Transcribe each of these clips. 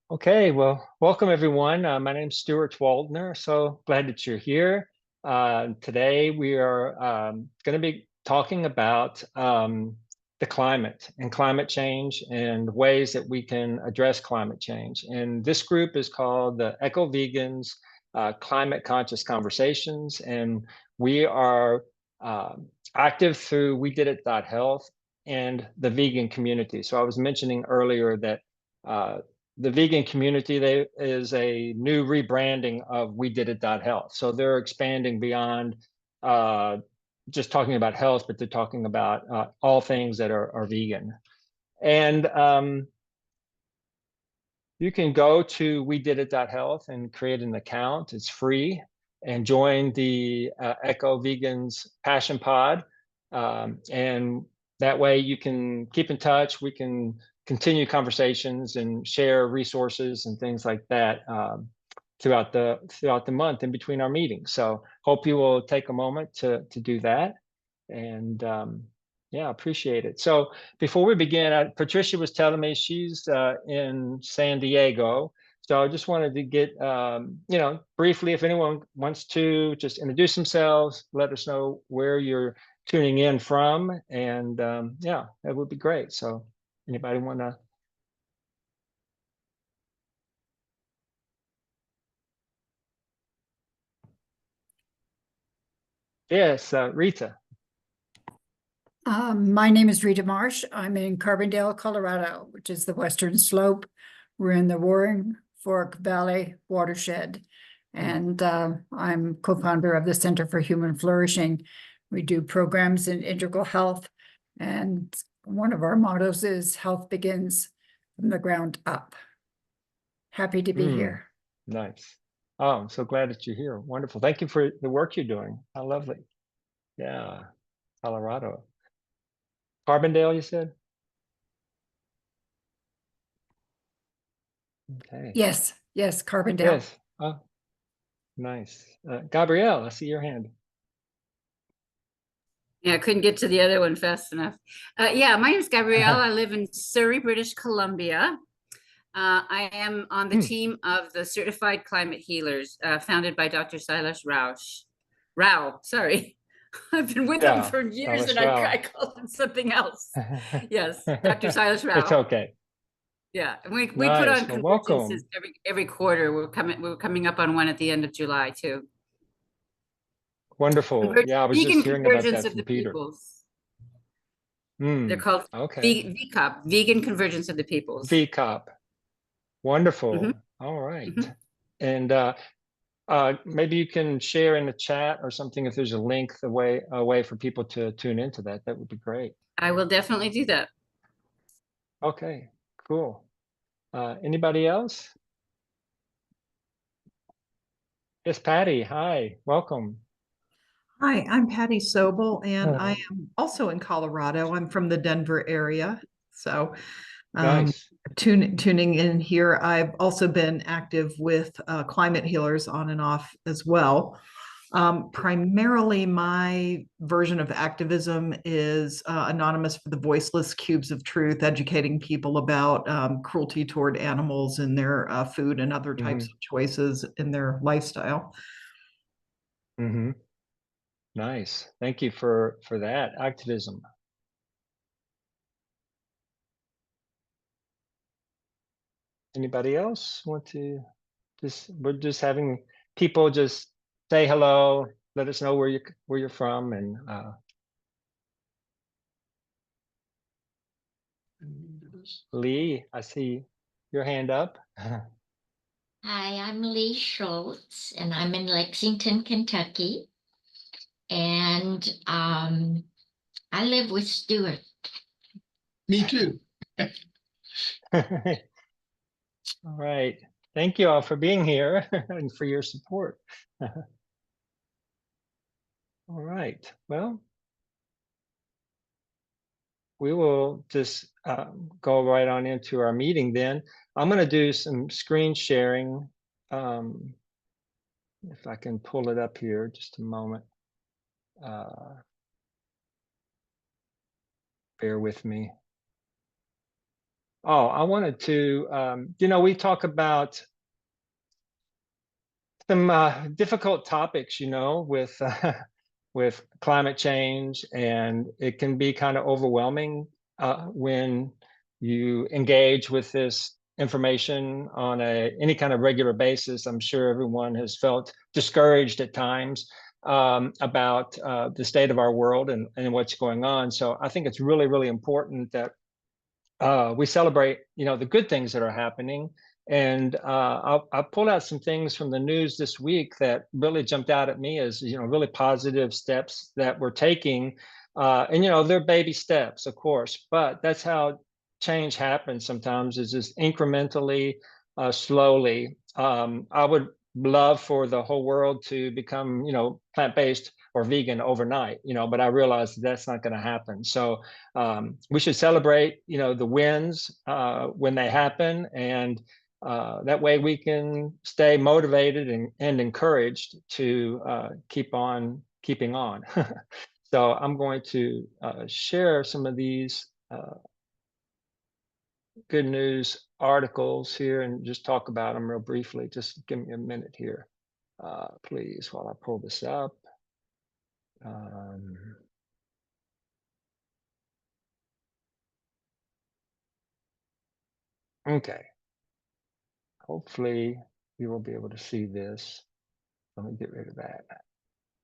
Okay, well, welcome everyone. My name's Stuart Waldner. So glad that you're here. Today we are going to be talking about the climate and climate change and ways that we can address climate change. And this group is called the Eco Vegans Climate Conscious Conversations. And we are active through We Did It Health and the vegan community. So I was mentioning earlier that the vegan community is a new rebranding of We Did It Health. So they're expanding beyond just talking about health, but they're talking about all things that are vegan. And you can go to We Did It Health and create an account. It's free, and join the Eco Vegans Passion Pod. And that way you can keep in touch. We can continue conversations and share resources and things like that throughout the month in between our meetings. So hope you will take a moment to do that. And yeah, appreciate it. So before we begin, Patricia was telling me she's in San Diego. So I just wanted to get, briefly, if anyone wants to just introduce themselves, let us know where you're tuning in from. And yeah, that would be great. So anybody want to? Yes, Rita. My name is Rita Marsh. I'm in Carbondale, Colorado, which is the western slope. We're in the Roaring Fork Valley watershed, and I'm co-founder of the Center for Human Flourishing. We do programs in integral health, and one of our mottos is health begins from the ground up. Happy to be here. Nice. Oh, I'm so glad that you're here. Wonderful. Thank you for the work you're doing. How lovely. Yeah, Colorado. Carbondale, you said? Okay. Yes, Carbondale. Yes. Oh, nice. Gabrielle, I see your hand. Yeah, I couldn't get to the other one fast enough. Yeah, my name is Gabrielle. I live in Surrey, British Columbia. I am on the team of the Certified Climate Healers, founded by Dr. Silas Rao, sorry. I've been with him for years Silas and I called him something else. Yes, Dr. Silas Rao. It's okay. Yeah, we Nice. put on Well, welcome. every quarter. We're coming up on one at the end of July too. Wonderful. Yeah, I was just hearing about that from Peter. They're called VCOP, Vegan Convergence of the Peoples. VCOP. Wonderful. All right. And maybe you can share in the chat or something if there's a link, a way for people to tune into that. That would be great. I will definitely do that. Okay, cool. Anybody else? Yes, Patty. Hi, welcome. Hi, I'm Patty Sobel, and I am also in Colorado. I'm from the Denver area. So nice. Tuning in here. I've also been active with climate healers on and off as well. Primarily, my version of activism is Anonymous for the Voiceless Cubes of Truth, educating people about cruelty toward animals and their food and other types of choices in their lifestyle. Nice. Thank you for that activism. Anybody else want to we're just having people just say hello, let us know where you're from, and Lee, I see your hand up. Hi, I'm Lee Schultz, and I'm in Lexington, Kentucky. And I live with Stuart. Me too. All right. Thank you all for being here and for your support. All right. Well, we will just go right on into our meeting then. I'm going to do some screen sharing. If I can pull it up here, just a moment. Bear with me. Oh, I wanted to, we talk about some difficult topics, with with climate change, and it can be kind of overwhelming when you engage with this information on any kind of regular basis. I'm sure everyone has felt discouraged at times about the state of our world and what's going on. So I think it's really, really important that we celebrate, the good things that are happening. And I'll pull out some things from the news this week that really jumped out at me as, really positive steps that we're taking. And, they're baby steps, of course, but that's how change happens sometimes, is just incrementally, slowly. I would love for the whole world to become, plant-based or vegan overnight, but I realize that's not going to happen. So we should celebrate, the wins when they happen, and that way we can stay motivated and encouraged to keep on keeping on. So I'm going to share some of these good news articles here and just talk about them real briefly. Just give me a minute here, please, while I pull this up. Okay. Hopefully you will be able to see this. Let me get rid of that.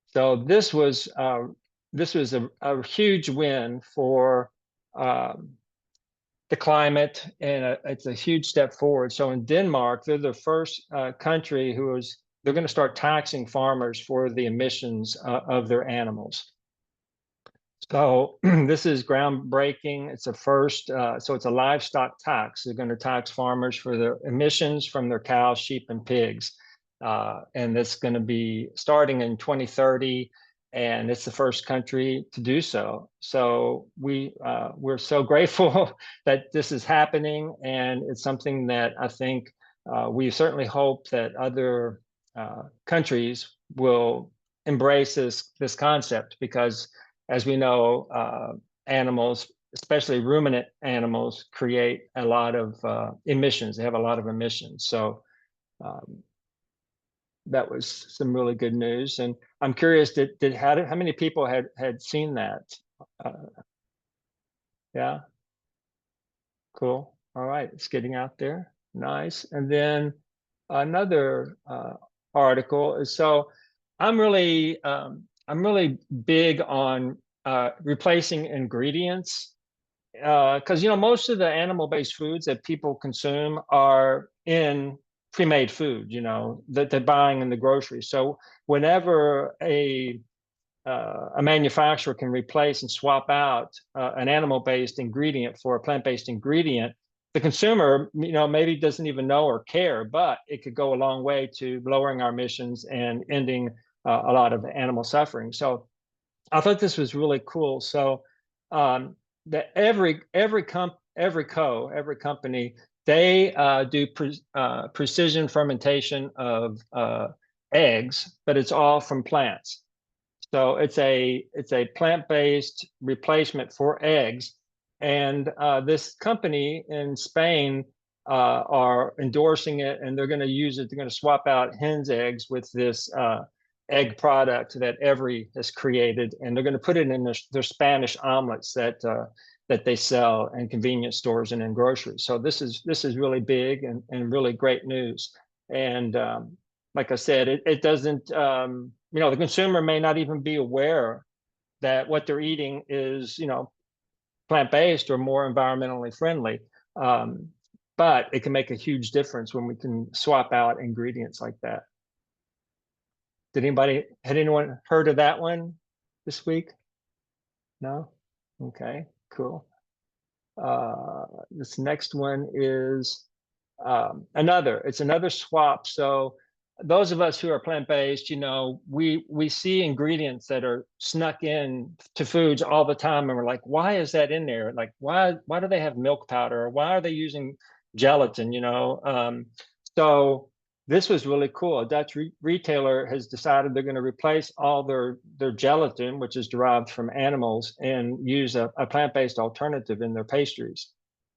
So this was a huge win for the climate, and it's a huge step forward. So in Denmark, they're the first country they're going to start taxing farmers for the emissions of their animals. So this is groundbreaking. It's a first, so it's a livestock tax. They're going to tax farmers for their emissions from their cows, sheep, and pigs. And that's going to be starting in 2030, and it's the first country to do so. So we're so grateful that this is happening, and it's something that I think we certainly hope that other countries will embrace this concept, because as we know, animals, especially ruminant animals, create a lot of emissions. They have a lot of emissions. So that was some really good news. And I'm curious, how many people had seen that? Yeah, cool. All right, it's getting out there. Nice. And then another article is, so I'm really big on replacing ingredients, because most of the animal-based foods that people consume are in pre-made food, that they're buying in the grocery. So whenever a manufacturer can replace and swap out an animal-based ingredient for a plant-based ingredient, the consumer, maybe doesn't even know or care, but it could go a long way to lowering our emissions and ending a lot of animal suffering. So I thought this was really cool. So that every company, they do precision fermentation of eggs, but it's all from plants. So it's a plant-based replacement for eggs, and this company in Spain are endorsing it, and they're going to use it. They're going to swap out hen's eggs with this egg product that Every has created, and they're going to put it in their Spanish omelets that they sell in convenience stores and in groceries. So this is really big and really great news. And like I said, it doesn't, the consumer may not even be aware that what they're eating is, plant-based or more environmentally friendly. But it can make a huge difference when we can swap out ingredients like that. Had anyone heard of that one this week? No? Okay, cool. This next one is it's another swap. So those of us who are plant-based, we see ingredients that are snuck in to foods all the time, and we're like, why is that in there? Like, why do they have milk powder? Or why are they using gelatin? So this was really cool. A Dutch retailer has decided they're going to replace all their gelatin, which is derived from animals, and use a plant-based alternative in their pastries.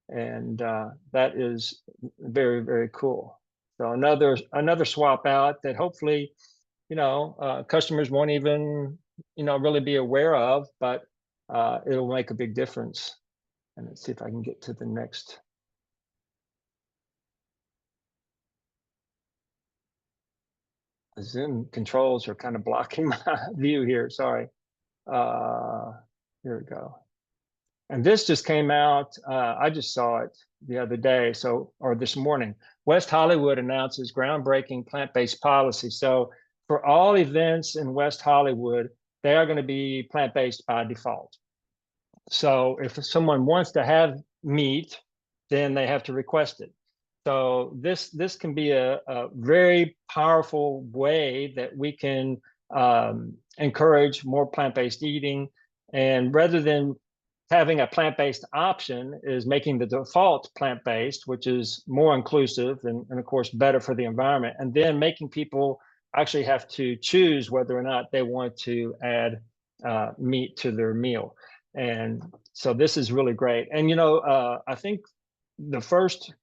And that is very, very cool. So another swap out that hopefully, customers won't even, really be aware of, but it'll make a big difference. And let's see if I can get to the next. The Zoom controls are kind of blocking my view here. Sorry. Here we go. And this just came out. I just saw it the other day, or this morning. West Hollywood announces groundbreaking plant-based policy. So for all events in West Hollywood, they are going to be plant-based by default. So if someone wants to have meat, then they have to request it. So this can be a very powerful way that we can encourage more plant-based eating. And rather than having a plant-based option, is making the default plant-based, which is more inclusive and of course better for the environment, and then making people actually have to choose whether or not they want to add meat to their meal. And so this is really great. And I think the first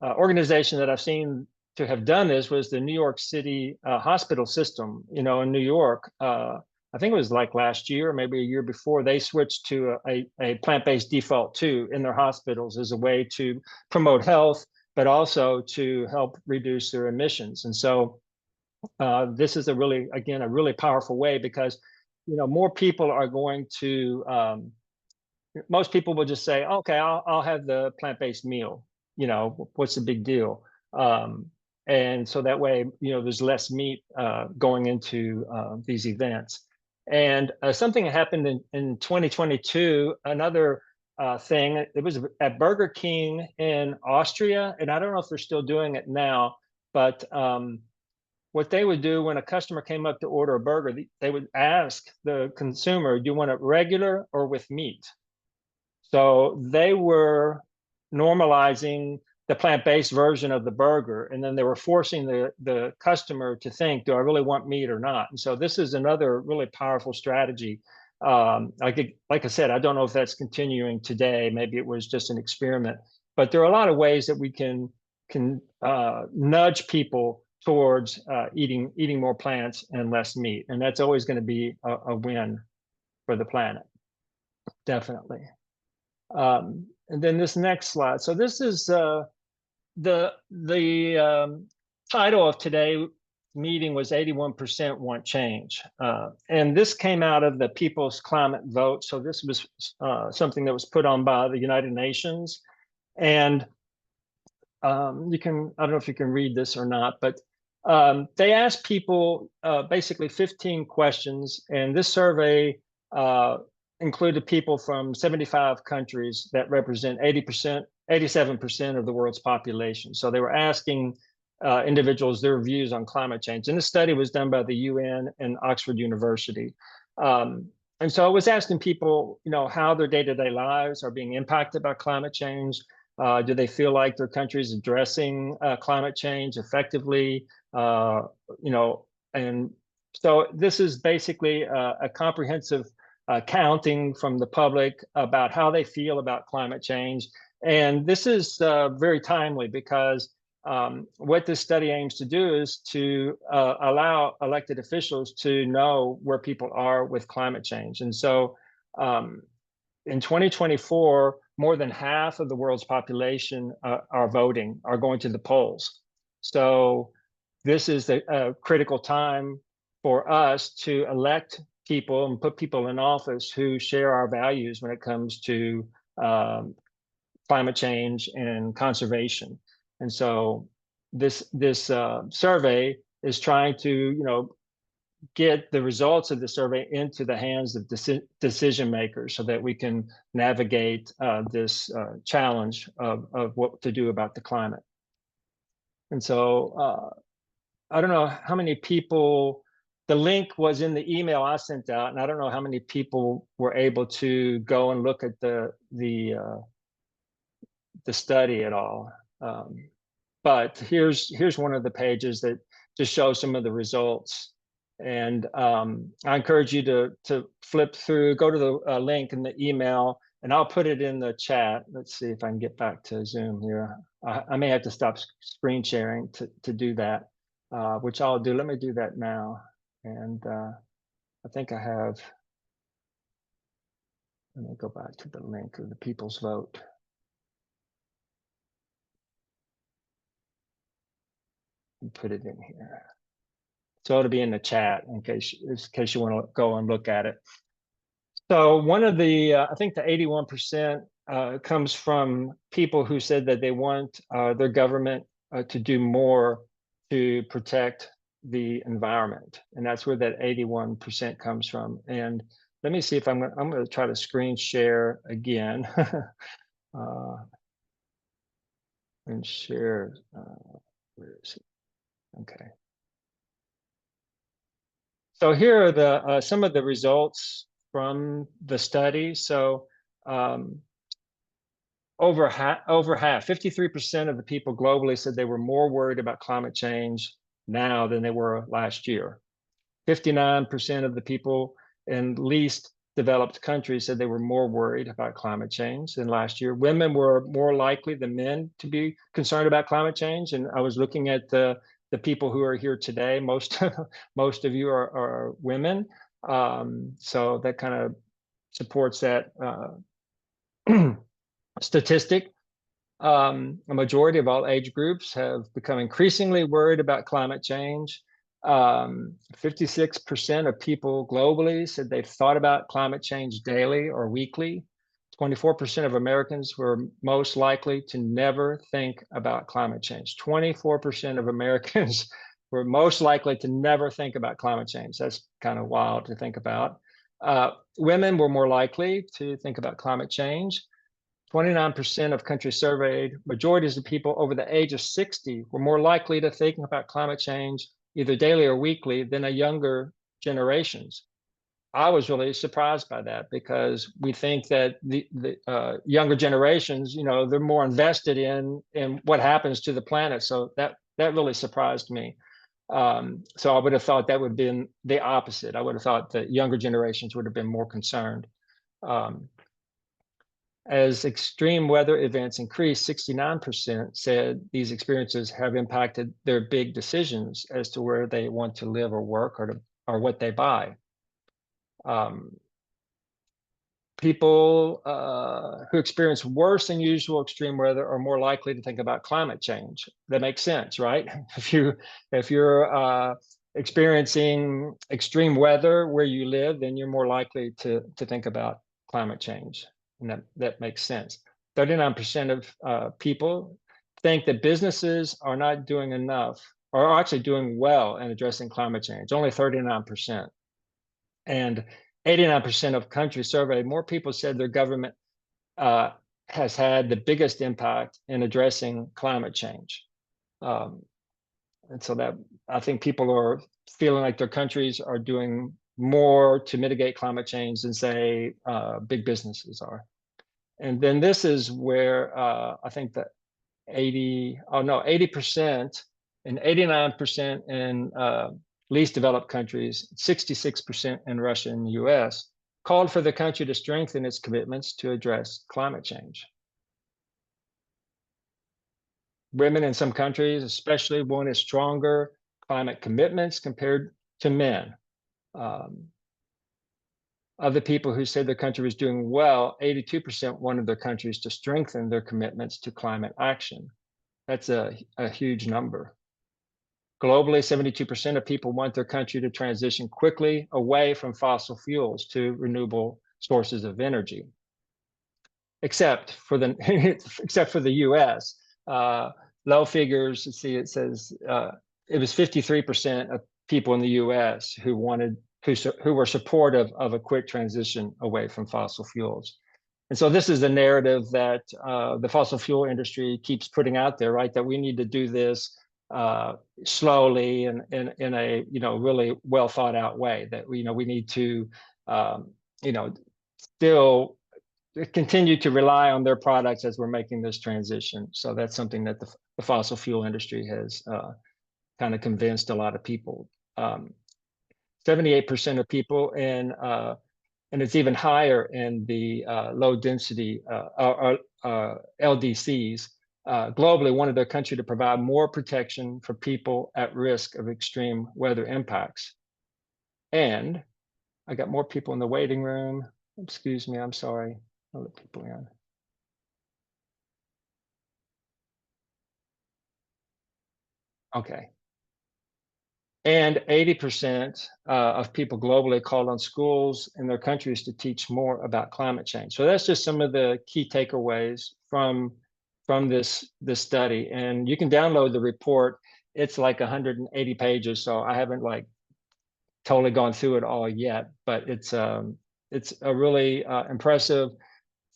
organization that I've seen to have done this was the New York City hospital system. In New York, I think it was like last year, or maybe a year before, they switched to a plant-based default too in their hospitals as a way to promote health, but also to help reduce their emissions. And so this is a really powerful way, because more people are going to. Most people will just say, okay, I'll have the plant-based meal. What's the big deal? And so that way, there's less meat going into these events. And something happened in 2022, another thing, it was at Burger King in Austria, and I don't know if they're still doing it now, but what they would do when a customer came up to order a burger, they would ask the consumer, do you want it regular or with meat? So they were normalizing the plant-based version of the burger, and then they were forcing the customer to think, do I really want meat or not? And so this is another really powerful strategy. Like I said, I don't know if that's continuing today. Maybe it was just an experiment, but there are a lot of ways that we can nudge people towards eating more plants and less meat, and that's always going to be a win for the planet, definitely. And then this next slide. So this is the title of today's meeting was 81% want change. And this came out of the People's Climate Vote. So this was something that was put on by the United Nations. And I don't know if you can read this or not, but they asked people basically 15 questions. And this survey included people from 75 countries that represent 87% of the world's population. So they were asking individuals their views on climate change. And this study was done by the UN and Oxford University. And so I was asking people, how their day-to-day lives are being impacted by climate change. Do they feel like their country is addressing climate change effectively? And so this is basically a comprehensive counting from the public about how they feel about climate change. And this is very timely, because what this study aims to do is to allow elected officials to know where people are with climate change. And so in 2024, more than half of the world's population are going to the polls. So this is a critical time for us to elect people and put people in office who share our values when it comes to climate change and conservation. And so this survey is trying to get the results of the survey into the hands of decision makers, so that we can navigate this challenge of what to do about the climate. And so I don't know how many people. The link was in the email I sent out, and I don't know how many people were able to go and look at the study at all. But here's one of the pages that just shows some of the results. And I encourage you to flip through, go to the link in the email, and I'll put it in the chat. Let's see if I can get back to Zoom here. I may have to stop screen sharing to do that, which I'll do. Let me do that now. And I think I have, let me go back to the link of the people's vote. And put it in here. So it'll be in the chat in case you want to go and look at it. So one of the, I think the 81% comes from people who said that they want their government to do more to protect the environment. And that's where that 81% comes from. And let me see if I'm going to try to screen share again. And share, where is it? Okay. So here are the some of the results from the study. So over half, 53% of the people globally said they were more worried about climate change now than they were last year. 59% of the people in least developed countries said they were more worried about climate change than last year. Women were more likely than men to be concerned about climate change. And I was looking at the people who are here today. Most of you are women. So that kind of supports that statistic. A majority of all age groups have become increasingly worried about climate change. 56% of people globally said they've thought about climate change daily or weekly. 24% of Americans were most likely to never think about climate change. 24% of Americans were most likely to never think about climate change. That's kind of wild to think about. Women were more likely to think about climate change. 29% of countries surveyed, majorities of people over the age of 60 were more likely to think about climate change either daily or weekly than younger generations. I was really surprised by that because we think that the younger generations, you know, they're more invested in what happens to the planet. So that really surprised me. So I would have thought that would have been the opposite. I would have thought that younger generations would have been more concerned. As extreme weather events increased, 69% said these experiences have impacted their big decisions as to where they want to live or work or what they buy. People who experience worse than usual extreme weather are more likely to think about climate change. That makes sense, right? If you're experiencing extreme weather where you live, then you're more likely to think about climate change. And that makes sense. 39% of people think that businesses are not doing enough or are actually doing well in addressing climate change, only 39%. And 89% of countries surveyed, more people said their government has had the biggest impact in addressing climate change. And so that I think people are feeling like their countries are doing more to mitigate climate change than, say, big businesses are. And then this is where I think that 80% and 89% in least developed countries, 66% in Russia and the US, called for the country to strengthen its commitments to address climate change. Women in some countries especially wanted stronger climate commitments compared to men. Of the people who said their country was doing well, 82% wanted their countries to strengthen their commitments to climate action. That's a huge number. Globally, 72% of people want their country to transition quickly away from fossil fuels to renewable sources of energy. Except for the US. Low figures, see, it says it was 53% of people in the US who were supportive of a quick transition away from fossil fuels. And so this is the narrative that the fossil fuel industry keeps putting out there, right? That we need to do this slowly and in a really well thought out way. That we need to still continue to rely on their products as we're making this transition. So that's something that the fossil fuel industry has kind of convinced a lot of people. 78% of people in and it's even higher in the low density LDCs. Globally, wanted their country to provide more protection for people at risk of extreme weather impacts. And I got more people in the waiting room. Excuse me, I'm sorry. I'll let people in. Okay. And 80% of people globally called on schools in their countries to teach more about climate change. So that's just some of the key takeaways from this study. And you can download the report. It's like 180 pages, so I haven't like totally gone through it all yet, but it's a really impressive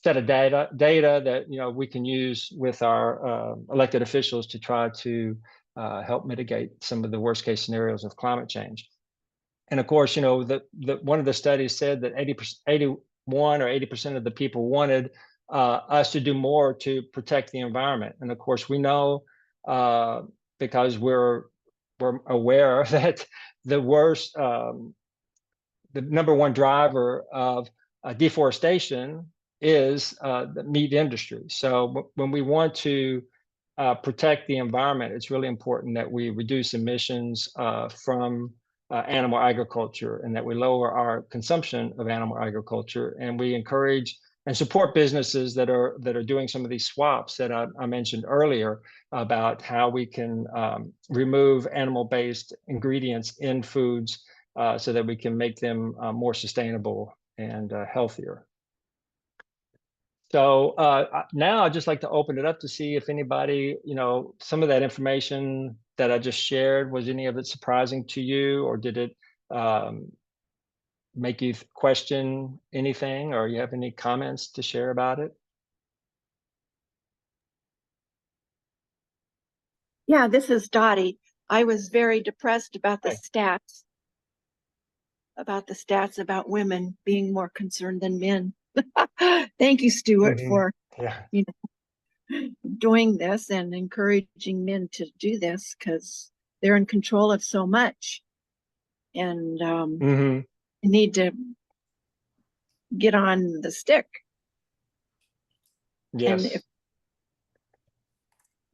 set of data that we can use with our elected officials to try to help mitigate some of the worst case scenarios of climate change. And of course, one of the studies said that 81 or 80% of the people wanted us to do more to protect the environment. And of course, we know because we're aware that the worst, the number one driver of deforestation is the meat industry. So when we want to protect the environment, it's really important that we reduce emissions from animal agriculture and that we lower our consumption of animal agriculture. And we encourage and support businesses that are doing some of these swaps that I mentioned earlier about how we can remove animal-based ingredients in foods so that we can make them more sustainable and healthier. So now I'd just like to open it up to see if anybody, some of that information that I just shared, was any of it surprising to you, or did it make you question anything, or you have any comments to share about it? Yeah, this is Dottie. I was very depressed about the stats, about women being more concerned than men. Thank you, Stuart, for doing this and encouraging men to do this, because they're in control of so much, and need to get on the stick. Yes. And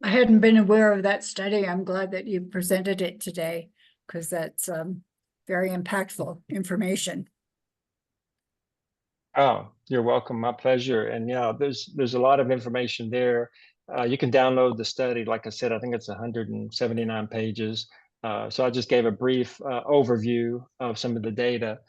I hadn't been aware of that study. I'm glad that you presented it today, because that's very impactful information. Oh, you're welcome. My pleasure. And yeah, there's a lot of information there. You can download the study. Like I said, I think it's 179 pages. So I just gave a brief overview of some of the data.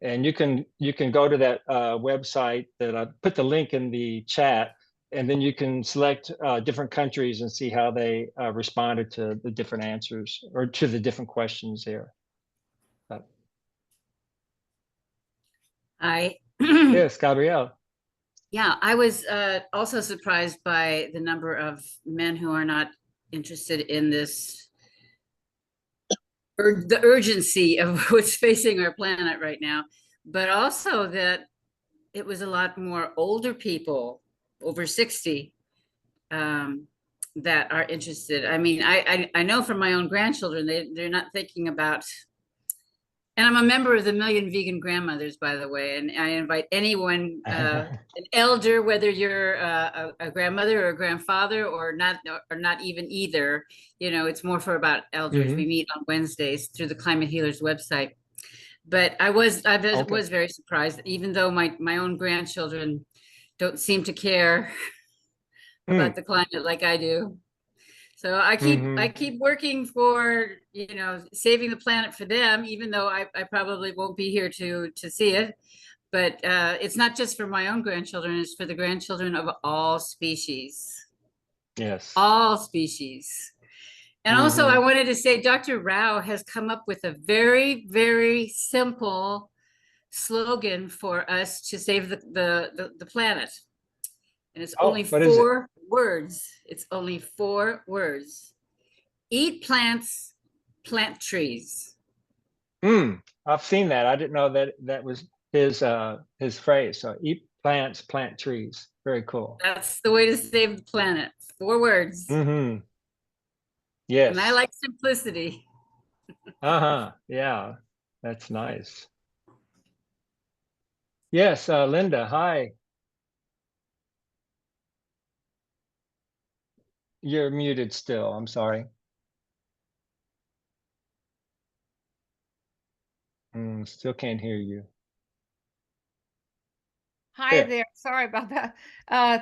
And you can go to that website that I put the link in the chat, and then you can select different countries and see how they responded to the different answers or to the different questions there. Yes, Gabrielle. Yeah, I was also surprised by the number of men who are not interested in this, or the urgency of what's facing our planet right now, but also that it was a lot more older people over 60 that are interested. I mean, I know from my own grandchildren, they're not thinking about. And I'm a member of the Million Vegan Grandmothers, by the way, and I invite anyone, an elder, whether you're a grandmother or a grandfather or not even either. It's more for about elders. We meet on Wednesdays through the Climate Healers website. But I was very surprised, even though my own grandchildren don't seem to care about the climate like I do. So I keep working for, saving the planet for them, even though I probably won't be here to see it. But it's not just for my own grandchildren, it's for the grandchildren of all species. Yes. All species. And also I wanted to say Dr. Rao has come up with a very, very simple slogan for us to save the planet. And it's only 4 words. It's only 4 words. Eat plants, plant trees. I've seen that. I didn't know that was his phrase. So eat plants, plant trees. Very cool. That's the way to save the planet. 4 words. Yes. And I like simplicity. Yeah, that's nice. Yes, Linda, hi. You're muted still. I'm sorry. Still can't hear you. Hi There. there. Sorry about that.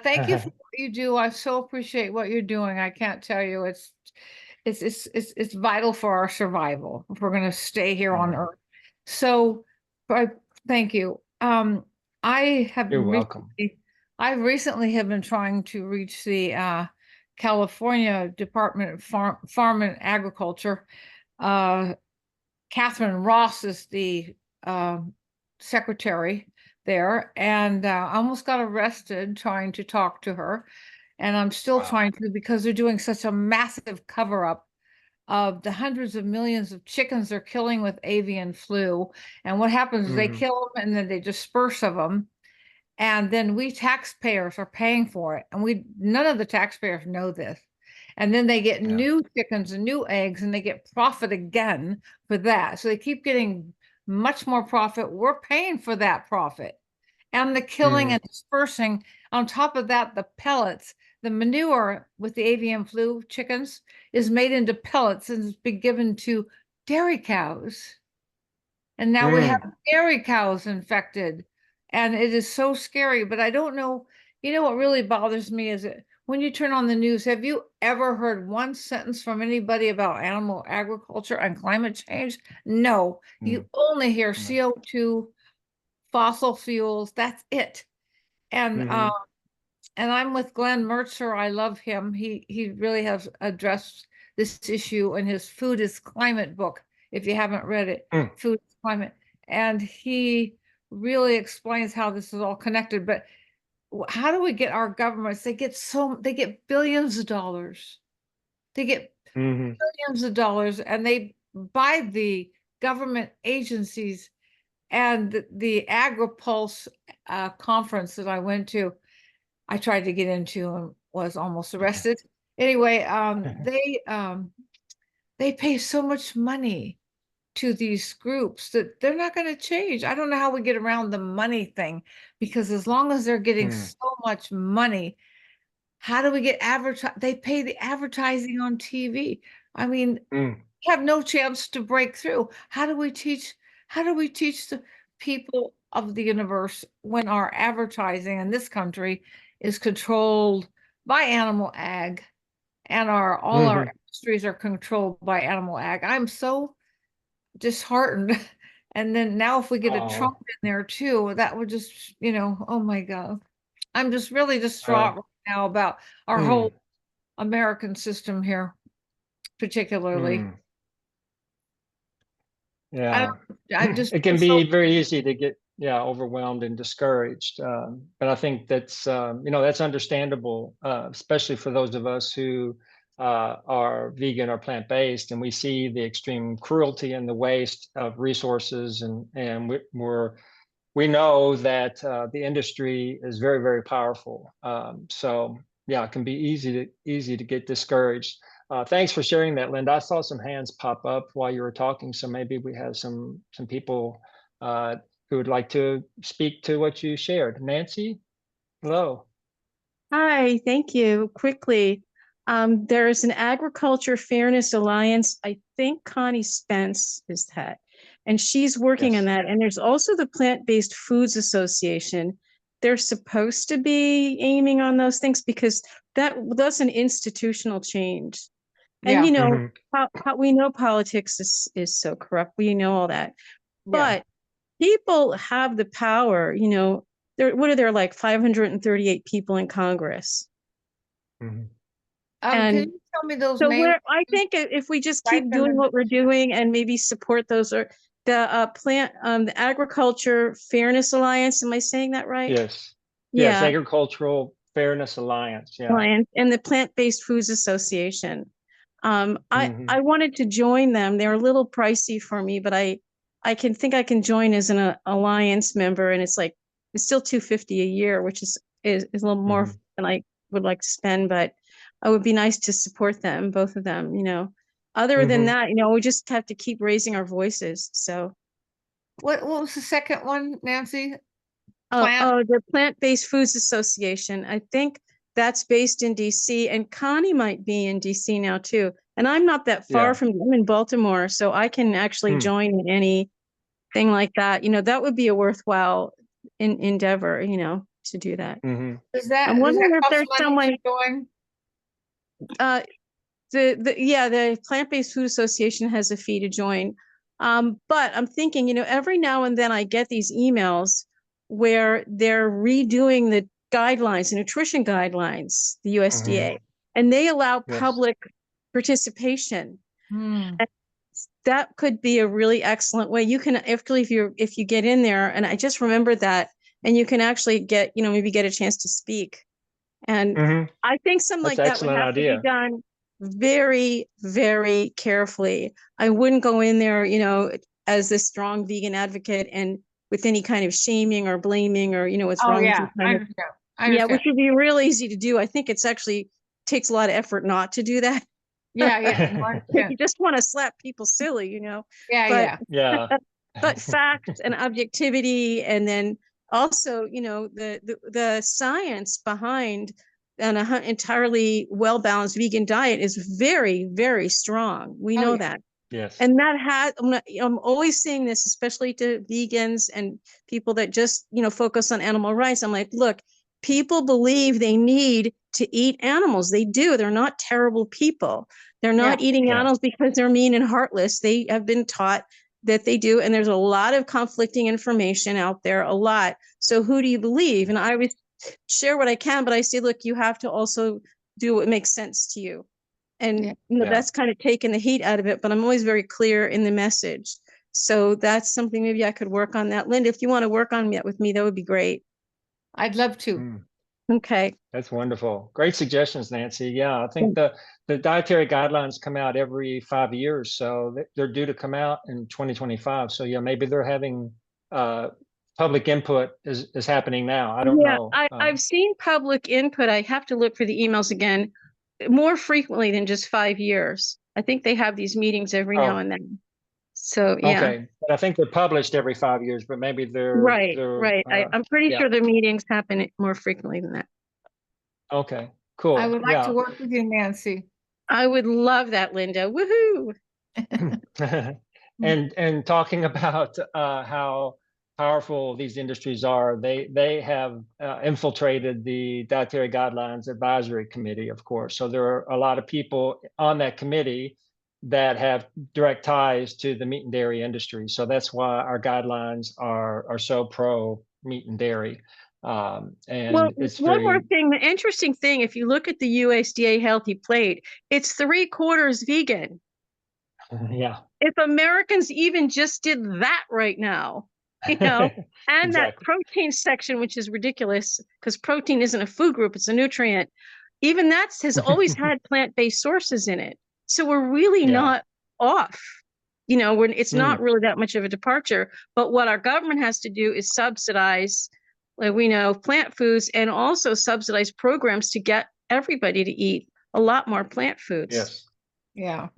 Thank you for what you do. I so appreciate what you're doing. I can't tell you. It's vital for our survival if we're going to stay here on Earth. So, I thank you. I have You're welcome. I recently have been trying to reach the California Department of Farm and Agriculture. Catherine Ross is the secretary there, and I almost got arrested trying to talk to her. And I'm still Wow. trying to, because they're doing such a massive cover up of the hundreds of millions of chickens they're killing with avian flu. And what happens is they kill them and then they disperse of them. And then we taxpayers are paying for it. And none of the taxpayers know this. And then they get new chickens and new eggs and they get profit again for that. So they keep getting much more profit. We're paying for that profit. And the killing and dispersing. On top of that, the pellets, the manure with the avian flu chickens is made into pellets and has been given to dairy cows. And now we have dairy cows infected. And it is so scary, but I don't know. You know what really bothers me is that when you turn on the news, have you ever heard one sentence from anybody about animal agriculture and climate change? No, you only hear CO2, fossil fuels. That's it. And I'm with Glenn Mertzer. I love him. He really has addressed this issue in his Food is Climate book. If you haven't read it, Food is Climate. And he really explains how this is all connected. But how do we get our governments? They get billions of dollars. They get billions of dollars and they buy the government agencies. And the AgriPulse conference that I went to, I tried to get into and was almost arrested. Anyway, they pay so much money to these groups that they're not going to change. I don't know how we get around the money thing, because as long as they're getting so much money, how do we get advertised? They pay the advertising on TV. I mean, have no chance to break through. How do we teach the people of the universe when our advertising in this country is controlled by animal ag and all our industries are controlled by animal ag? I'm so disheartened. And then now if we get a Trump in there too, that would just, oh my God. I'm just really distraught right now about our whole American system here, particularly. Yeah, I just it can feel be very easy to get overwhelmed and discouraged. But I think that's that's understandable, especially for those of us who are vegan or plant-based, and we see the extreme cruelty and the waste of resources, and we know that the industry is very, very powerful. So yeah, it can be easy to get discouraged. Thanks for sharing that, Linda. I saw some hands pop up while you were talking, so maybe we have some people who would like to speak to what you shared. Nancy, hello. Hi, thank you. Quickly, there is an Agriculture Fairness Alliance. I think Connie Spence is that, and she's working on that. And there's also the Plant-Based Foods Association. They're supposed to be aiming on those things because that's an institutional change. And how we know politics is so corrupt. We know all that, but people have the power. What are there, like 538 people in Congress? can you tell me those So names? I think if we just keep doing what we're doing and maybe support those, or the Agriculture Fairness Alliance, am I saying that right? Yes. Yeah. Yes, Agricultural Fairness Alliance. Yeah. Alliance and the Plant-Based Foods Association. I wanted to join them. They're a little pricey for me, but I think I can join as an alliance member, and it's still $250 a year, which is a little more than I would like to spend, but it would be nice to support them, both of them. Other than that, we just have to keep raising our voices. So What was the second one, Nancy? The Plant-Based Foods Association. I think that's based in DC, and Connie might be in DC now too. And I'm not that far from, I'm in Baltimore, so I can actually join in anything like that. That would be a worthwhile endeavor, to do that. Does that, I'm wondering if cost there's money someone, to join? the Plant-Based Food Association has a fee to join. But I'm thinking, every now and then I get these emails where they're redoing the guidelines, the nutrition guidelines, the USDA, and they allow public participation. And that could be a really excellent way. You can actually, if you get in there, and I just remembered that, and you can actually get, maybe get a chance to speak. And I think something like that would have to be done very, very carefully. I wouldn't go in there, as this strong vegan advocate and with any kind of shaming or blaming or, what's wrong with you. I understand. Yeah, which would be real easy to do. I think it's actually takes a lot of effort not to do that. Yeah. You just want to slap people silly, but facts and objectivity, and then also, the science behind an entirely well-balanced vegan diet is very, very strong. We know that. Yes. And that I'm always saying this, especially to vegans and people that just, focus on animal rights. I'm like, look, people believe they need to eat animals. They do. They're not terrible people. They're not eating animals because they're mean and heartless. They have been taught that they do. And there's a lot of conflicting information out there, a lot. So who do you believe? And I always share what I can, but I say, look, you have to also do what makes sense to you. And that's kind of taken the heat out of it, but I'm always very clear in the message. So that's something maybe I could work on that. Linda, if you want to work on that with me, that would be great. I'd love to. Okay. That's wonderful. Great suggestions, Nancy. Yeah, I think the dietary guidelines come out every 5 years. So they're due to come out in 2025. So yeah, maybe they're having public input is happening now. I don't know. I've seen public input. I have to look for the emails again more frequently than just 5 years. I think they have these meetings every now and then. So yeah. Okay, but I think they're published every 5 years, but maybe they're right. I'm pretty sure the meetings happen more frequently than that. Okay, cool. I would like to work with you, Nancy. I would love that, Linda. Woohoo! And talking about how powerful these industries are, they have infiltrated the Dietary Guidelines Advisory Committee, of course. So there are a lot of people on that committee that have direct ties to the meat and dairy industry. So that's why our guidelines are so pro meat and dairy. And it's one more thing, the interesting thing, if you look at the USDA Healthy Plate, it's 3/4 vegan. Yeah. If Americans even just did that right now, and that protein section, which is ridiculous because protein isn't a food group, it's a nutrient. Even that has always had plant-based sources in it. So we're really not off. It's not really that much of a departure. But what our government has to do is subsidize, like we know, plant foods, and also subsidize programs to get everybody to eat a lot more plant foods. Yes. Yeah.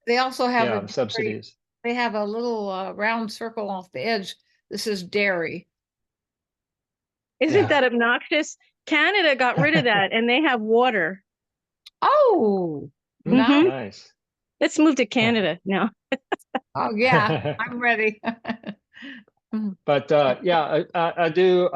They also have subsidies. They have a little round circle off the edge. This is dairy. Isn't that obnoxious? Canada got rid of that, and they have water. Oh, nice. Let's move to Canada now. Oh yeah, I'm ready. But I do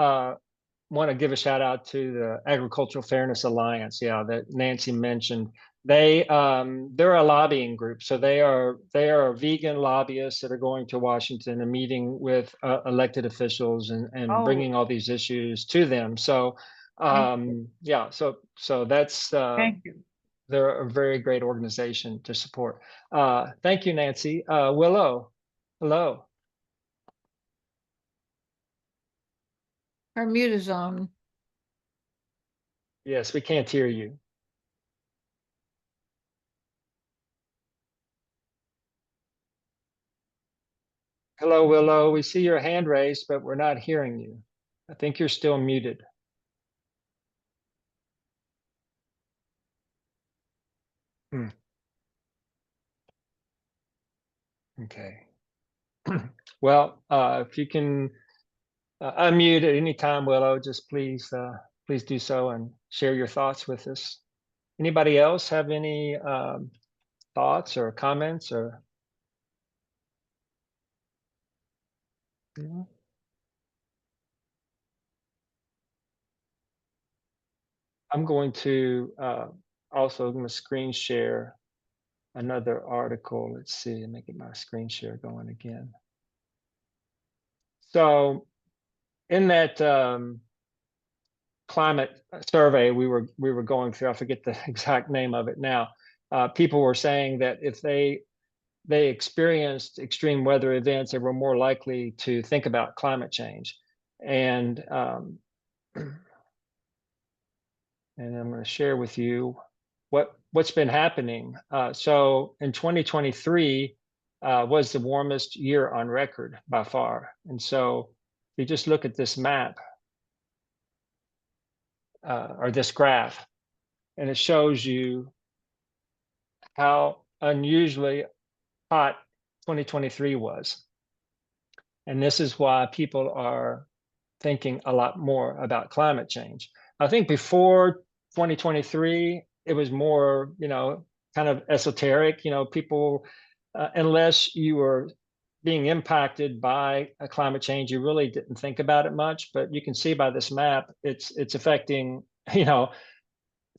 want to give a shout out to the Agricultural Fairness Alliance. Yeah, that Nancy mentioned. They're a lobbying group, so they are vegan lobbyists that are going to Washington and meeting with elected officials and bringing all these issues to them. So so that's Thank you. They're a very great organization to support. Thank you, Nancy. Willow, hello. Her mute is on. Yes, we can't hear you. Hello, Willow. We see your hand raised, but we're not hearing you. I think you're still muted. Okay. Well, if you can unmute at any time, Willow. Just please do so and share your thoughts with us. Anybody else have any thoughts or comments or? Yeah. I'm going to also going to screen share another article. Let's see, let me get my screen share going again. So in that climate survey we were going through, I forget the exact name of it now, people were saying that if they experienced extreme weather events, they were more likely to think about climate change. And and I'm going to share with you what's been happening. So in 2023 was the warmest year on record by far. And so if you just look at this map or this graph, and it shows you how unusually hot 2023 was. And this is why people are thinking a lot more about climate change. I think before 2023, it was more, kind of esoteric, people, unless you were being impacted by a climate change, you really didn't think about it much. But you can see by this map, it's affecting,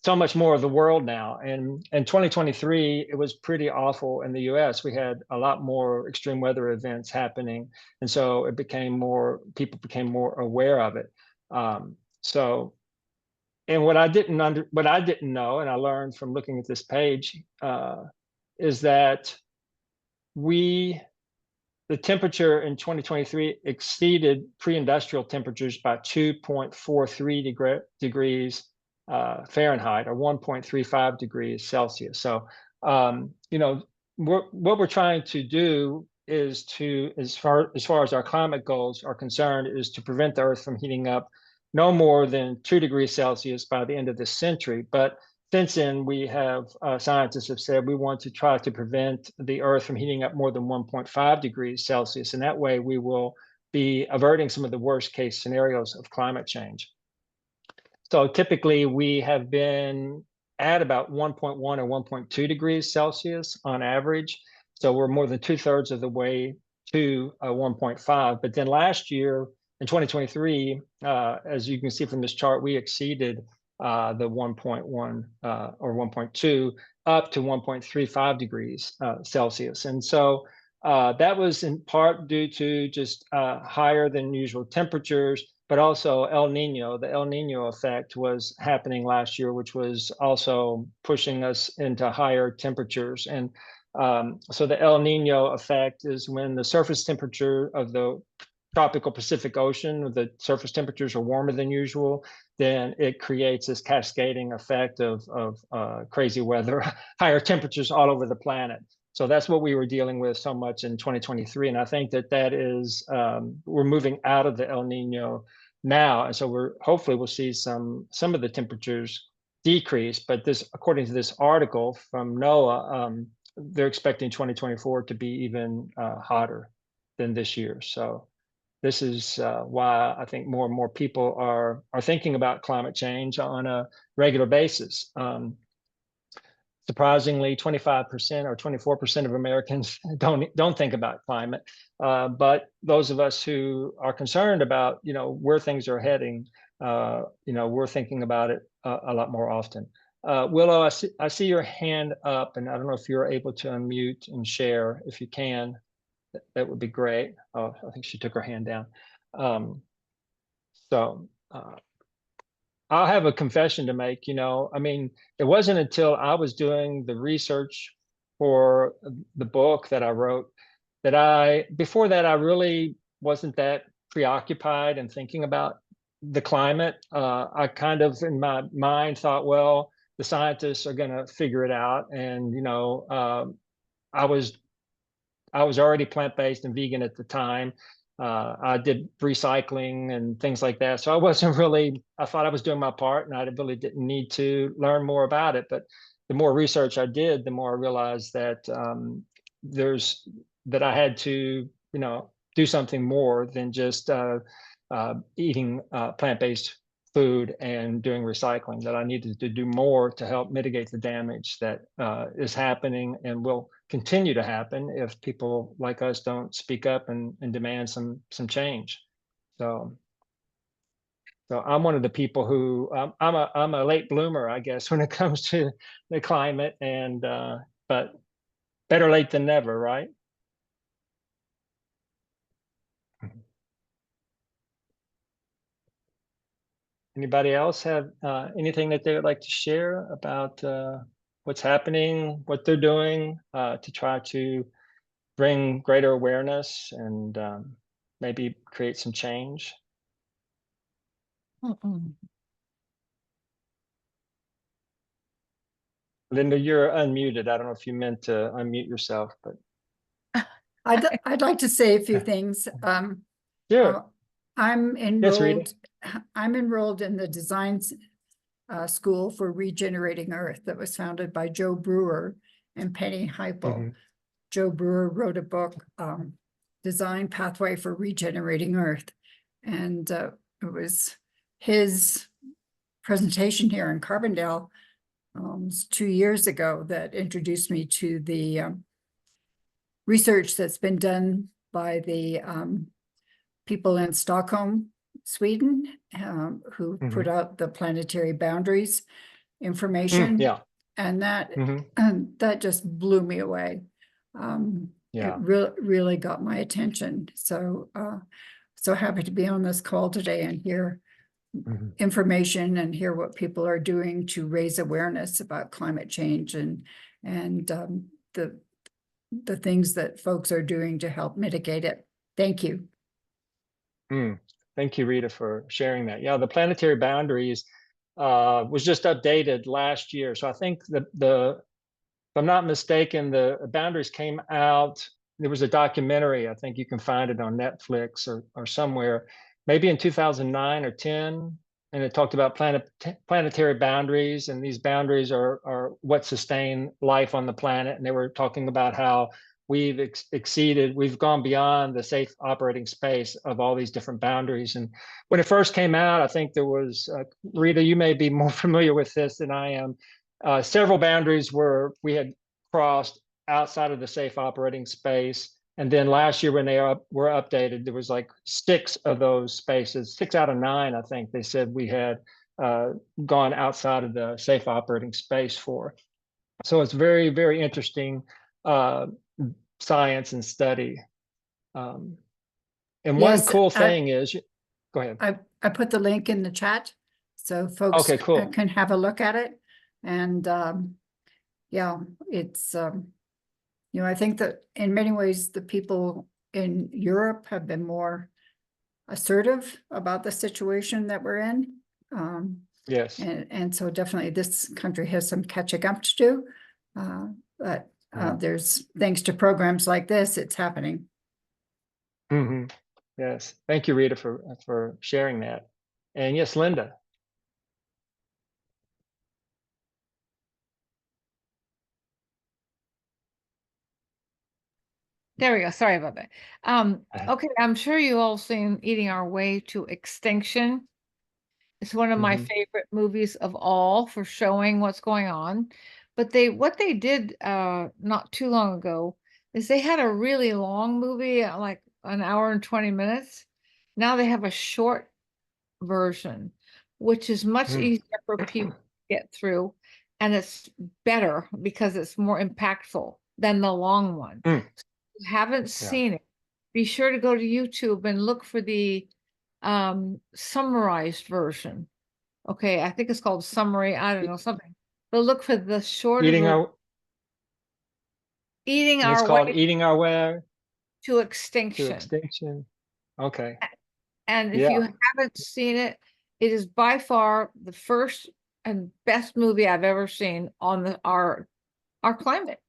so much more of the world now. And in 2023, it was pretty awful in the US. We had a lot more extreme weather events happening. And so it became people became more aware of it. And what I didn't know, and I learned from looking at this page, is that the temperature in 2023 exceeded pre-industrial temperatures by 2.43 degrees Fahrenheit, or 1.35 degrees Celsius. So, what we're trying to do is as far as our climate goals are concerned, is to prevent the Earth from heating up no more than 2 degrees Celsius by the end of this century. But since then, we have scientists have said we want to try to prevent the Earth from heating up more than 1.5 degrees Celsius, and that way we will be averting some of the worst case scenarios of climate change. So typically we have been at about 1.1 or 1.2 degrees Celsius on average. So we're more than 2/3 of the way to 1.5. But then last year in 2023, as you can see from this chart, we exceeded the 1.1 or 1.2 up to 1.35 degrees Celsius. And so that was in part due to just higher than usual temperatures, but also El Nino. The El Nino effect was happening last year, which was also pushing us into higher temperatures. And so the El Nino effect is when the surface temperature of the tropical Pacific Ocean, the surface temperatures are warmer than usual, then it creates this cascading effect of crazy weather, higher temperatures all over the planet. So that's what we were dealing with so much in 2023. And I think that is, we're moving out of the El Nino now. And so hopefully we'll see some of the temperatures decrease. But this, according to this article from NOAA, they're expecting 2024 to be even hotter than this year. So this is why I think more and more people are thinking about climate change on a regular basis. Surprisingly, 25% or 24% of Americans don't think about climate, but those of us who are concerned about where things are heading, we're thinking about it a lot more often. Willow, I see your hand up, and I don't know if you're able to unmute and share. If you can, that would be great. Oh, I think she took her hand down. I'll have a confession to make. I mean, it wasn't until I was doing the research for the book that I wrote before that, I really wasn't that preoccupied and thinking about the climate. I kind of, in my mind, thought, well, the scientists are going to figure it out. And, I was already plant-based and vegan at the time. I did recycling and things like that. So I thought I was doing my part, and I really didn't need to learn more about it. But the more research I did, the more I realized that that I had to, do something more than just eating plant-based food and doing recycling, that I needed to do more to help mitigate the damage that is happening and will continue to happen if people like us don't speak up and demand some change. So I'm one of the people who I'm a late bloomer, I guess, when it comes to the climate, and but better late than never, right? Anybody else have anything that they would like to share about what's happening, what they're doing to try to bring greater awareness and maybe create some change? Linda, you're unmuted. I don't know if you meant to unmute yourself, but I'd like to say a few things. sure. I'm Yes, Rita. enrolled in the design school for Regenerating Earth that was founded by Joe Brewer and Penny Heipel. Joe Brewer wrote a book, Design Pathway for Regenerating Earth. And it was his presentation here in Carbondale 2 years ago that introduced me to the research that's been done by the people in Stockholm, Sweden, who put out the planetary boundaries information. Yeah. And that just blew me away. Yeah. It really got my attention. So so happy to be on this call today and hear information and hear what people are doing to raise awareness about climate change and the things that folks are doing to help mitigate it. Thank you. Thank you, Rita, for sharing that. Yeah, the planetary boundaries was just updated last year. So I think if I'm not mistaken, the boundaries came out. There was a documentary. I think you can find it on Netflix or somewhere, maybe in 2009 or 10. And it talked about planetary boundaries, and these boundaries are what sustain life on the planet. And they were talking about how we've we've gone beyond the safe operating space of all these different boundaries. And when it first came out, I think there was, Rita, you may be more familiar with this than I am. Several boundaries we had crossed outside of the safe operating space. And then last year when they were updated, there was like 6 of those spaces, 6 out of 9, I think they said we had gone outside of the safe operating space for. So it's very, very interesting science and study. And one cool thing is, go ahead. I put the link in the chat so folks Okay, cool. can have a look at it. And yeah, it's, I think that in many ways, the people in Europe have been more assertive about the situation that we're in. Yes. And so definitely this country has some catching up to do. But there's, thanks to programs like this, it's happening. Yes. Thank you, Rita, for sharing that. And yes, Linda. There we go. Sorry about that. Okay, I'm sure you all seen Eating Our Way to Extinction. It's one of my favorite movies of all for showing what's going on. But what they did not too long ago is they had a really long movie, like an hour and 20 minutes. Now they have a short version, which is much easier for people to get through. And it's better because it's more impactful than the long one. If you haven't seen it, be sure to go to YouTube and look for the summarized version. Okay, I think it's called summary. I don't know, something. But look for the shorter Eating Our Way. Eating Our Way to Extinction. To Extinction. Okay. And if you haven't seen it, it is by far the first and best movie I've ever seen on our climate.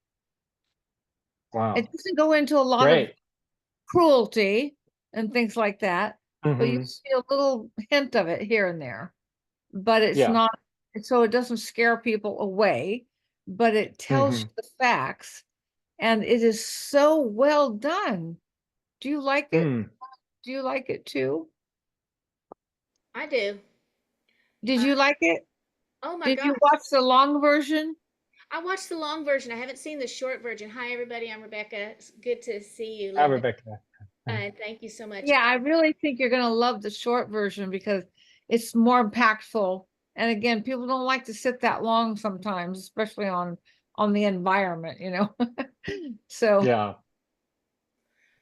Wow. It doesn't go into a lot of cruelty and things like that, but you see a little hint of it here and there. But it's not, so it doesn't scare people away, but it tells you the facts, and it is so well done. Do you like it? Do you like it too? I do. Did you like it? Oh my Did gosh. you watch the long version? I watched the long version. I haven't seen the short version. Hi, everybody. I'm Rebecca. It's good to see you, Hi, Linda. Rebecca. Thank you so much. Yeah, I really think you're going to love the short version because it's more impactful. And again, people don't like to sit that long sometimes, especially on the environment, you know. So Yeah.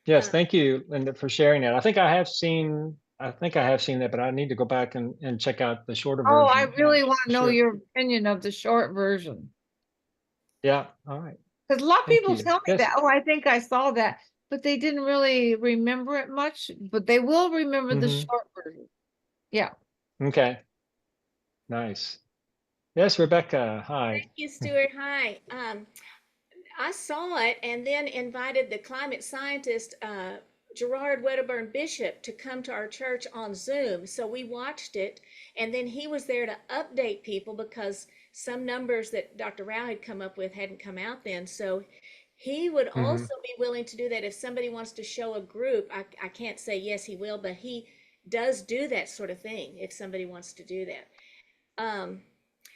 Yes, Uh, thank you, Linda, for sharing that. I think I have seen that, but I need to go back and check out the shorter oh, version. I really want for to know sure. your opinion of the short version. Yeah, all right. Because a lot of Thank people you. tell me Yes. that, oh, I think I saw that, but they didn't really remember it much, but they will remember the Mhm. short version. Yeah. Okay. Nice. Yes, Rebecca. Hi. Thank you, Stuart. Hi. I saw it and then invited the climate scientist, Gerard Wedderburn Bishop, to come to our church on Zoom. So we watched it, and then he was there to update people because some numbers that Dr. Rao had come up with hadn't come out then. So he would Mhm. also be willing to do that if somebody wants to show a group. I can't say yes, he will, but he does do that sort of thing if somebody wants to do that. Um,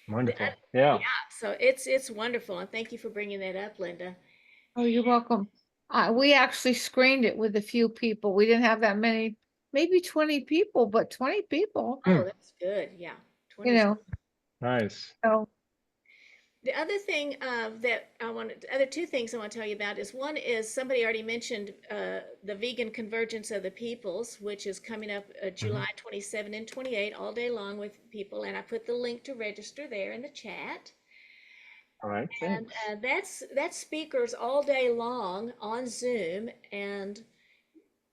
Wonderful. yeah, Yeah. so it's wonderful, and thank you for bringing that up, Linda. Oh, you're welcome. We actually screened it with a few people. We didn't have that many, maybe 20 people, but 20 people, Oh, that's good. Yeah, you 20. know. Nice. So The other thing the other two things I want to tell you about is one is somebody already mentioned the Vegan Convergence of the Peoples, which is coming up July 27 and 28 all day long with people, and I put the link to register there in the chat. All right. And Thanks. that's speakers all day long on Zoom, and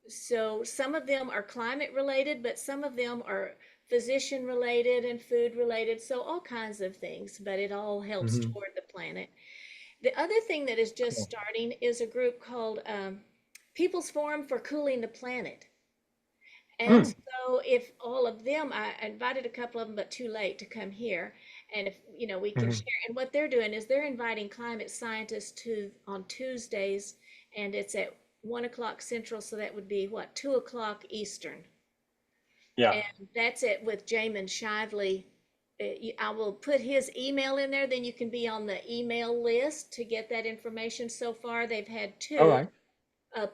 so some of them are climate related, but some of them are physician related and food related. So all kinds of things, but it all helps Mhm. toward the planet. The other thing that is just Cool. starting is a group called People's Forum for Cooling the Planet. And Mm. so if all of them, I invited a couple of them, but too late to come here. And if, we can Mhm. share. And what they're doing is they're inviting climate scientists to on Tuesdays, and it's at 1 o'clock Central. So that would be what, 2 o'clock Eastern. Yeah. And that's it with Jamin Shively. I will put his email in there, then you can be on the email list to get that information. So far, they've had All two, right.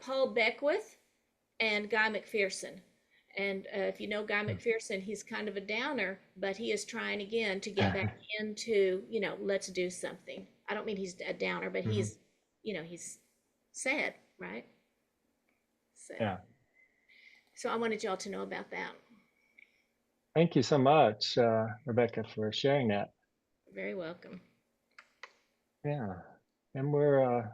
Paul Beckwith and Guy McPherson. And if you know Guy McPherson, he's kind of a downer, but he is trying again to get back into, let's do something. I don't mean he's a downer, but Mhm. he's sad, right? So, Yeah. so I wanted y'all to know about that. Thank you so much, Rebecca, for sharing that. Very welcome. Yeah. And we're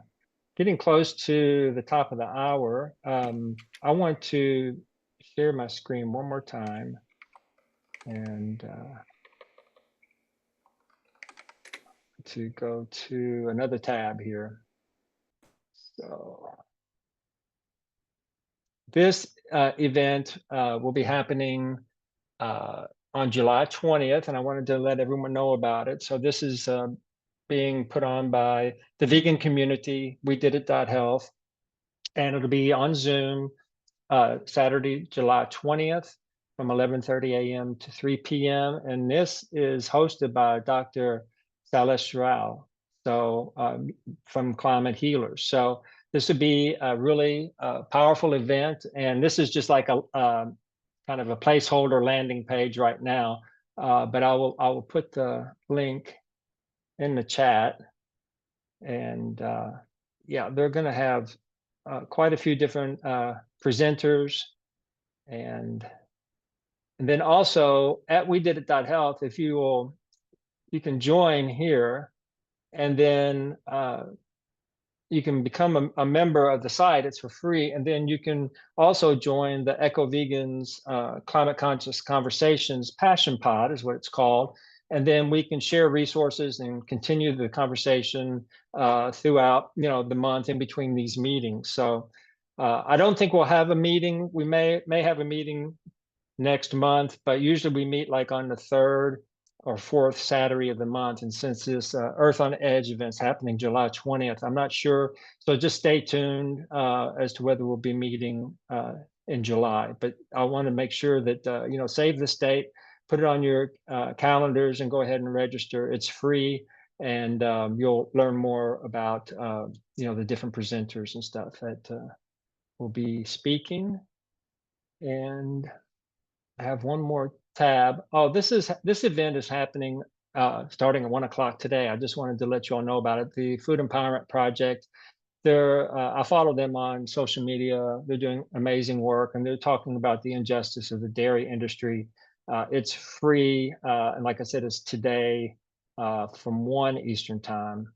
getting close to the top of the hour. I want to share my screen one more time and to go to another tab here. So this event will be happening on July 20th, and I wanted to let everyone know about it. So this is being put on by the vegan community. We did it .health, and it'll be on Zoom Saturday, July 20th from 11:30 a.m. to 3 p.m. And this is hosted by Dr. Salesh Rao, so from Climate Healers. So this would be a really powerful event, and this is just like a kind of a placeholder landing page right now. But I will put the link in the chat, and yeah, they're going to have quite a few different presenters, and then also at we did it .health, if you can join here, and then you can become a member of the site. It's for free, and then you can also join the Eco Vegans Climate Conscious Conversations Passion Pod is what it's called, and then we can share resources and continue the conversation throughout the month in between these meetings. So I don't think we'll have a meeting. We may have a meeting next month, but usually we meet like on the third or fourth Saturday of the month. And since this Earth on Edge event's happening July 20th, I'm not sure. So just stay tuned as to whether we'll be meeting in July. But I want to make sure that, save the state, put it on your calendars and go ahead and register. It's free. And you'll learn more about, the different presenters and stuff that will be speaking. And I have one more tab. Oh, this event is happening starting at 1:00 today. I just wanted to let you all know about it. The Food Empowerment Project. I follow them on social media. They're doing amazing work, and they're talking about the injustice of the dairy industry. It's free, and like I said, it's today from 1 Eastern time.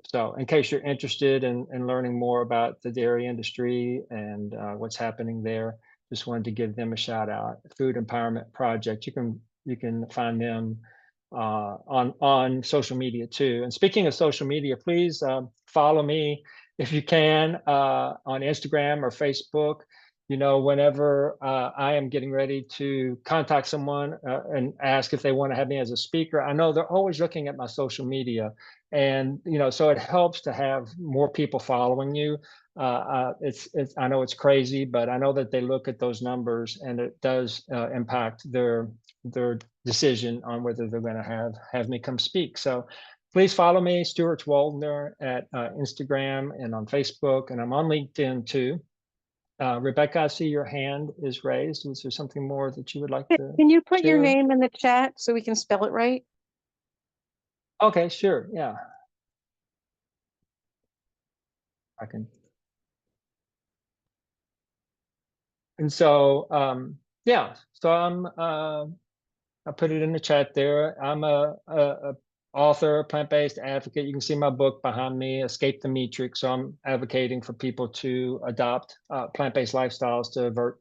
So in case you're interested in learning more about the dairy industry and what's happening there, just wanted to give them a shout out. Food Empowerment Project. You can find them on social media too. And speaking of social media, please follow me if you can on Instagram or Facebook. Whenever I am getting ready to contact someone and ask if they want to have me as a speaker, I know they're always looking at my social media. And, so it helps to have more people following you. It's I know it's crazy, but I know that they look at those numbers, and it does impact their decision on whether they're going to have me come speak. So please follow me, Stuart Waldner, at Instagram and on Facebook, and I'm on LinkedIn too. Rebecca, I see your hand is raised. Is there something more that you would like to Can you put your share? name in the chat so we can spell it right? Okay, sure. Yeah. I can. And so, so I put it in the chat there. I'm a author, plant-based advocate. You can see my book behind me, Escape the Matrix. So I'm advocating for people to adopt plant-based lifestyles to avert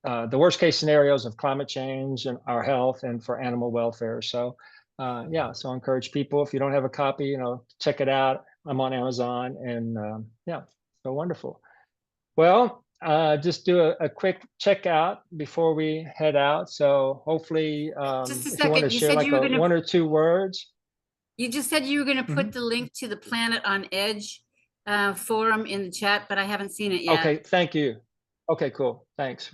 the worst case scenarios of climate change and our health and for animal welfare. So so I encourage people, if you don't have a copy, check it out. I'm on Amazon, and so wonderful. Well, just do a quick checkout before we head out. So hopefully, Just a if you want to second, you share said like you were gonna, 1 or 2 words. you just said you were gonna put the link to the Planet on Edge forum in the chat, but I haven't seen it yet. Okay, thank you. Okay, cool. Thanks.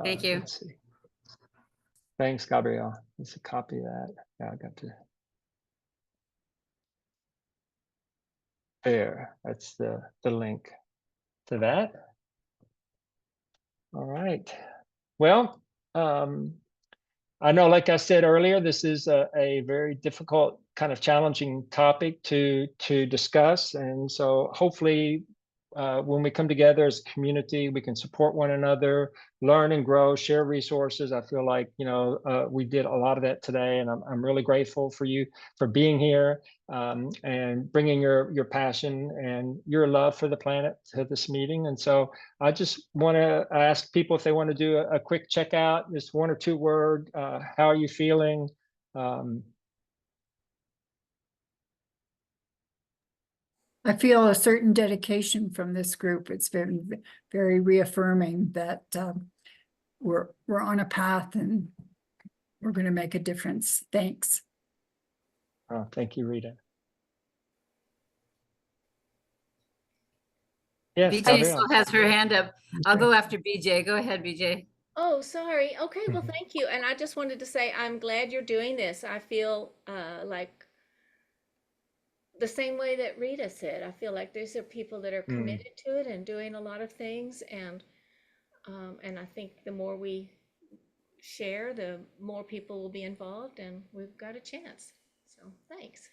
Thank you. Let's see. Thanks, Gabrielle. Let's copy that. Yeah, I got to. There, that's the link to that. All right. Well, I know, like I said earlier, this is a very difficult, kind of challenging topic to discuss. And so hopefully when we come together as a community, we can support one another, learn and grow, share resources. I feel like, we did a lot of that today, and I'm really grateful for you for being here and bringing your passion and your love for the planet to this meeting. And so I just want to ask people if they want to do a quick checkout, just 1 or 2 word. How are you feeling? I feel a certain dedication from this group. It's been very reaffirming that we're on a path and we're going to make a difference. Thanks. Oh, thank you, Rita. Yes, BJ Gabrielle. still has her hand up. I'll go after BJ. Go ahead, BJ. Oh, sorry. Okay, well, thank you. And I just wanted to say, I'm glad you're doing this. I feel like the same way that Rita said. I feel like these are people that are committed to it and doing a lot of things. And I think the more we share, the more people will be involved, and we've got a chance. So thanks.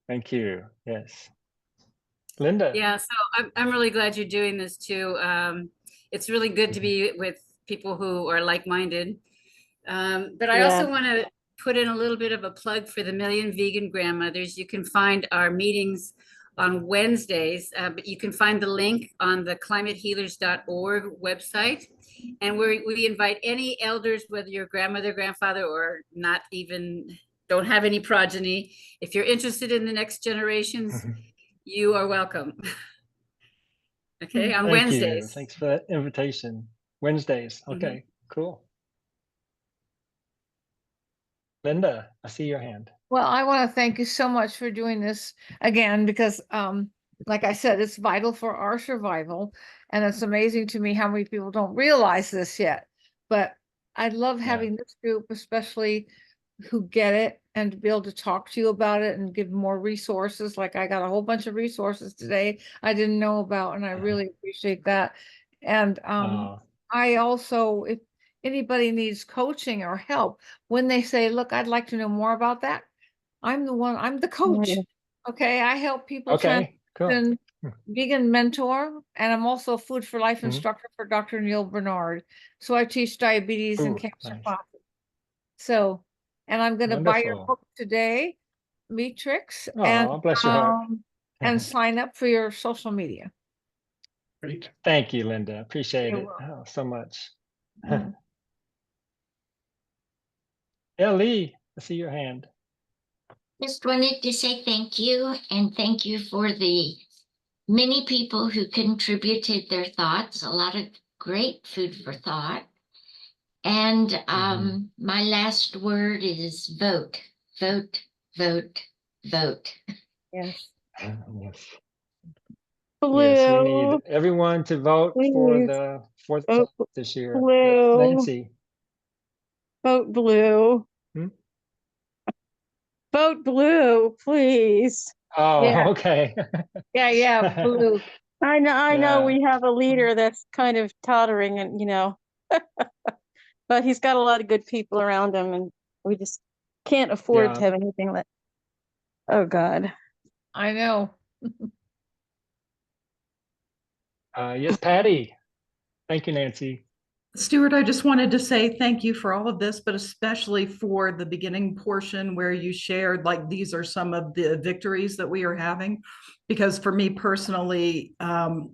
Thank you. Yes. Linda. Yeah, so I'm really glad you're doing this too. It's really good to be with people who are like-minded. But I also want to put in a little bit of a plug for the Million Vegan Grandmothers. You can find our meetings on Wednesdays, but you can find the link on the climatehealers.org website. And we invite any elders, whether you're grandmother, grandfather, or not even, don't have any progeny. If you're interested in the next generations, you are welcome. Okay, on Wednesdays. Thanks for that invitation. Wednesdays. Okay, cool. Linda, I see your hand. Well, I want to thank you so much for doing this again, because like I said, it's vital for our survival. And it's amazing to me how many people don't realize this yet. But I love having this group, especially who get it, and to be able to talk to you about it and give more resources. Like I got a whole bunch of resources today I didn't know about, and I really appreciate that. And I also, if anybody needs coaching or help, when they say, look, I'd like to know more about that, I'm the coach. Okay, I help people Okay, cool. transition, vegan mentor, and I'm also food for life Mhm. instructor for Dr. Neil Bernard. So I teach diabetes and Ooh, cancer nice. classes. So, and I'm going to buy your Wonderful. book today, Matrix, Oh, bless your heart. and sign up for your social media. Great. Thank you, Linda. Appreciate You're it so much. welcome. Yeah, Lee, I see your hand. Just wanted to say thank you, and thank you for the many people who contributed their thoughts, a lot of great food for thought. And my last word is vote, vote, vote, vote. Yes. Yes. Blue. Yes, we need everyone to vote for Please. the fourth Vote this year. blue. Nancy. Vote blue. Hmm? Vote blue, please. Oh, Yeah. okay. Yeah, blue. I know Yeah. we have a leader that's kind of tottering and, but he's got a lot of good people around him and we just can't afford to Yeah. have anything that, oh God. I know. Yes, Patty. Thank you, Nancy. Stuart, I just wanted to say thank you for all of this, but especially for the beginning portion where you shared, like, these are some of the victories that we are having. Because for me personally,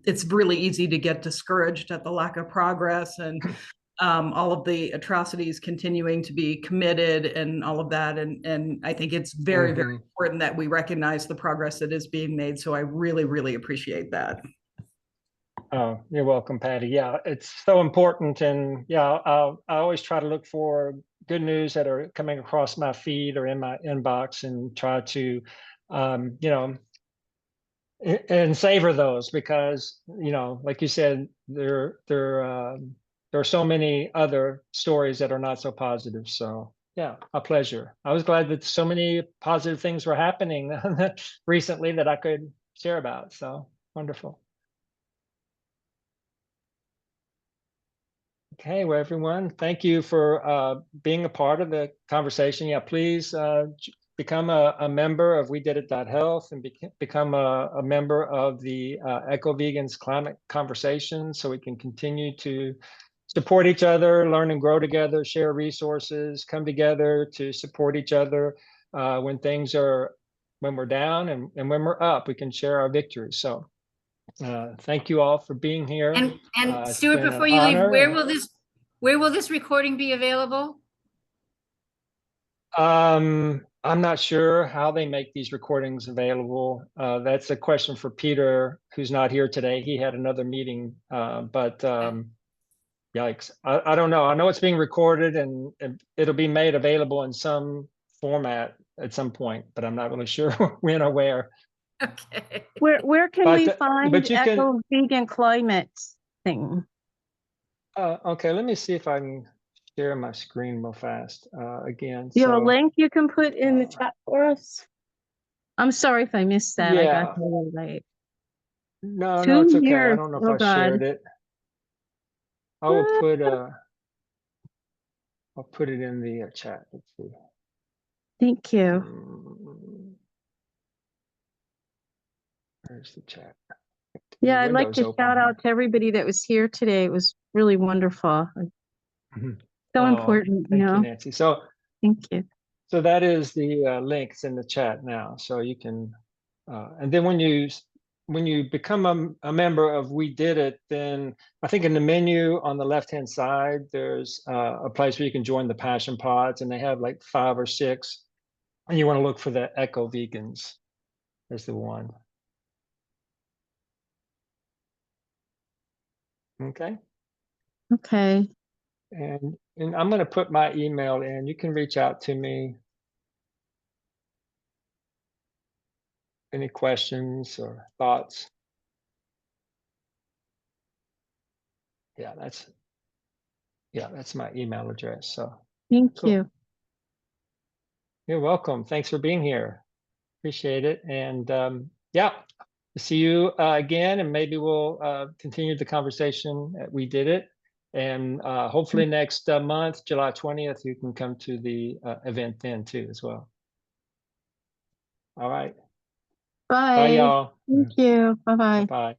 it's really easy to get discouraged at the lack of progress and all of the atrocities continuing to be committed and all of that. And I think it's very, very important that we recognize the progress that is being made. So I really, really appreciate that. Oh, you're welcome, Patty. Yeah, it's so important. And yeah, I always try to look for good news that are coming across my feed or in my inbox and try to, and savor those because, like you said, there are so many other stories that are not so positive. So yeah, a pleasure. I was glad that so many positive things were happening recently that I could share about. So wonderful. Okay, well, everyone, thank you for being a part of the conversation. Yeah, please become a member of We Did It Health and become a member of the Eco Vegans Climate Conversation so we can continue to support each other, learn and grow together, share resources, come together to support each other when we're down and when we're up, we can share our victories. So thank you all for being here. And It's Stuart, been an before you leave, honor. where will this recording be available? I'm not sure how they make these recordings available. That's a question for Peter, who's not here today. He had another meeting, but yikes. I don't know. I know it's being recorded and it'll be made available in some format at some point, but I'm not really sure when or where. Okay. Where can we find but you can, Eco Vegan Climate thing? okay, let me see if I can share my screen real fast again. You have a So link you can put in the chat for us? I'm sorry if I missed that. I got yeah, here a little late. no, 2 it's okay. I years. don't know if Oh I God. shared it. I will put I'll put it in the chat. Let's see. Thank you. Where's the chat? Yeah, The I'd like window's to open shout here. out to everybody that was here today. It was really wonderful. So important, Thank you, Nancy. So Thank you. that is the links in the chat now. So you can, and then when you become a member of We Did It, then I think in the menu on the left-hand side, there's a place where you can join the Passion Pods, and they have like 5 or 6. And you want to look for the Eco Vegans. There's the one. Okay. Okay. And I'm going to put my email in. You can reach out to me. any questions or thoughts? Yeah, that's my email address. So Thank cool. you. You're welcome. Thanks for being here. Appreciate it. And yeah, see you again, and maybe we'll continue the conversation. We did it. And hopefully next month, July 20th, you can come to the event then too as well. All right. Bye. Bye, y'all. Thank you. Bye-bye. Bye-bye.